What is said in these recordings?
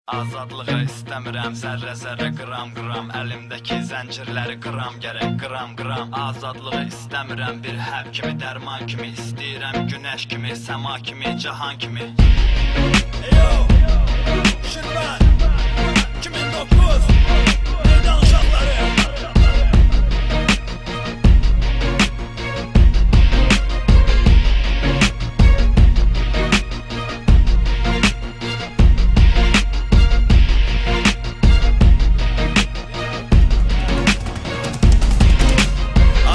Azadlığı istəmirəm, zərrə-zərrə, qram-qram. Əlimdəki zəncirləri qıram gərək, qram-qram. Azadlığı istəmirəm, bir həb kimi, dərman kimi. İstəyirəm günəş kimi, səma kimi, cahan kimi. Yo, Şirvan 2009 Meydan uşaqları.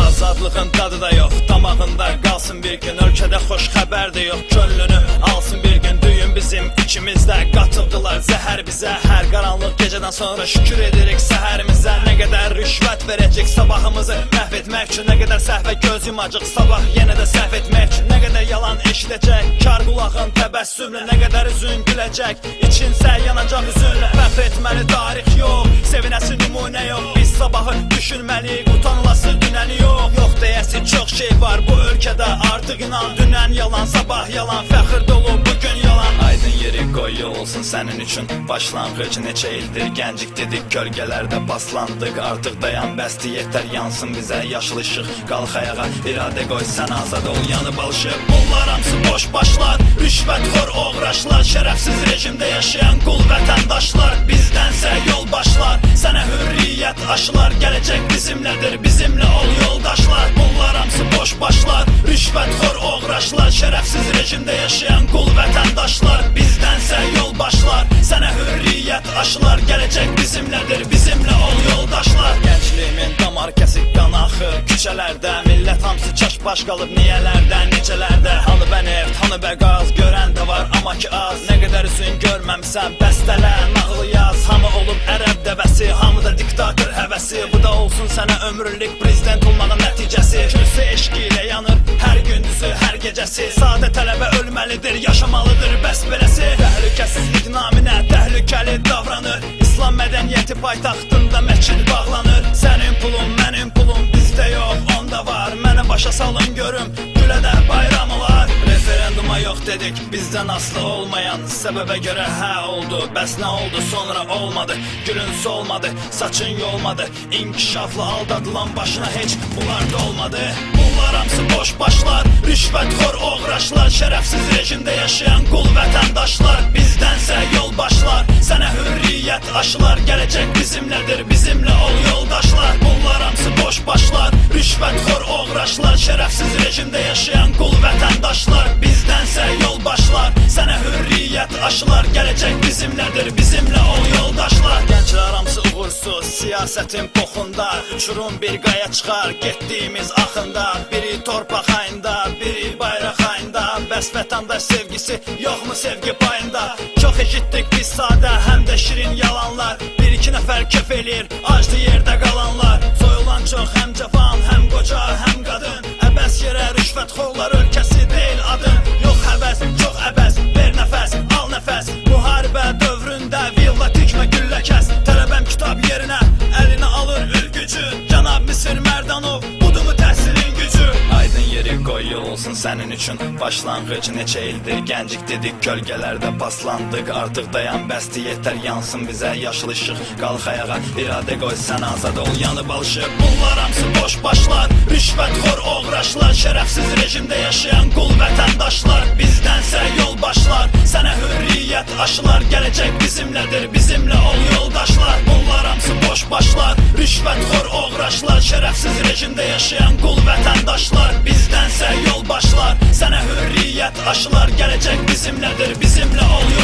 Azadlığın dadı da yox, damağında qalsın bir gün. Ölkədə xoş xəbər də yox, könlünü alsın bir gün. Düyün bizim ikimizdə, qatıbdılar zəhər bizə. Hər qaranlıq gecədən sonra şükür edirik səhərimizə. Nə qədər rüşvət verəcək sabahımızı məhv etmək üçün. Nə qədər səhvə göz yumacaq, sabah yenə də səhv etmək üçün. Nə qədər yalan eşidəcək, kar qulağın təbəssümlə. Nə qədər üzün güləcək, içinsə yanacaq üzünlə. Fəxr etməli tarix yox, sevinəsi nümunə yox. Biz sabahı düşünməliyik, utanılası dünəni yox. Yox deyəsi çox şey var bu ölkədə, artıq inan. Dünən yalan, sabah yalan, fəxr dolu bugün yalan. Aydın yeri qoy yol olsun sənin üçün. Başlanğıc neçə ildir gəncik dedik, gölgələrdə paslandıq. Artıq dayan bəsdi, yetər yansın bizə yaşıl işıq. Qalx ayağa, iradə qoy sən azad ol, yanıb alışıb. Bunlar hamısı boş başlar, rüşvətxor oğraşlar. Şərəfsiz rejimdə yaşayan qul vətəndaşlar. Bizdənsə yol başlar, sənə hürriyyət aşılar. Gələcək bizimlədir, bizimlə ol yoldaşlar. Bunlar hamısı boş başlar, rüşvətxor oğraşlar. Şərəfsiz rejimdə yaşayan qul vətəndaşlar. Bizdənsə yol başlar, sənə hürriyyət aşılar. Gələcək bizimlədir, bizimlə ol yoldaşlar. Gəncliyimin damar kəsik qan axır küçələrdə. Millət hamısı çaş baş qalıb niyələrdə, necələrdə. Hanı bə neft, hanı bə qaz, görən də var amma ki az. Nə qədər üzün görməmsən, bəstələ, nağılı yaz. Hamı olub ərəb dəvəsi, hamı da diktator həvəsi. Bu da olsun sənə ömürlük prezident olmağın nəticəsi. Kürsü eşqi ilə yanır hər gündüzü, hər gecəsi. Sadə tələbə ölməlidir, yaşamalıdır bəs beləsi. Təhlükəsizlik naminə təhlükəli davranır. İslam mədəniyyəti paytaxtında məscid bağlanır. Sənin pulun, mənim pulum bizdə yox, onda var. Mənə başa salın görüm, gülədə bayram olar. Referenduma yox dedik, bizdən aslı olmayan. Səbəbə görə hə oldu, bəs nə oldu sonra olmadı. Gülün solmadı, saçın yolmadı. İnkişafla aldadılan başına heç bunlar da olmadı. Bunlar hamısı boş başlar, rüşvətxor oğraşlar. Şərəfsiz rejimdə yaşayan qul vətəndaşlar. Bizdənsə yol başlar, sənə hürriyyət aşılar. Gələcək bizimlədir, bizimlə ol yoldaşlar. Bunlar hamısı boş başlar, rüşvətxor oğraşlar. Şərəfsiz rejimdə yaşayan qul vətəndaşlar. Bizdənsə yol başlar, sənə hürriyyət aşılar. Gələcək bizimlədir, bizimlə ol yoldaşlar. Gənclər hamısı uğursuz, siyasətin poxunda. Uçurum bir qaya çıxar, getdiyimiz axında. Biri torpaq ayında, biri bayraq ayında. Bəs vətəndaş sevgisi yoxmu sevgi payında? Çox eşitdik biz sadə, həm də şirin yalanlar. Bir iki nəfər köf eləyir, acdı yerdə qalanlar. Soyulan çox, həm cavan, həm qoca, həm qadın. Əbəs yerə rüşvətxorlar ölkəsi deyil adın. Yox həvəs, çox əbəs, ver nəfəs, al nəfəs. Müharibə dövründə villa tikmə, güllə kəs. Tələbəm kitab yerinə, əlinə alır ülgücü. Cənab Misir Mərdanov, budumu təhsilin gücü. Aydın yeri qoy yol olsun sənin üçün. Başlanğıc neçə ildir gəncik dedik, gölgələrdə paslandıq. Artıq dayan bəsdi, yetər yansın bizə yaşıl işıq. Qalx ayağa, iradə qoy sən azad ol, yanıb alışıb. Bunlar hamısı boş başlar, rüşvətxor oğraşlar. Şərəfsiz rejimdə yaşayan qul vətəndaşlar. Bizdənsə yol başlar, sənə hürriyyət aşılar. Gələcək bizimlədir, bizimlə ol yoldaşlar. Bunlar hamısı boş başlar, rüşvətxor oğraşlar. Şərəfsiz rejimdə yaşayan qul vətəndaşlar. Bizdənsə yol başlar, sənə hürriyyət aşılar. Gələcək bizimlədir, bizimlə ol yoldaşlar.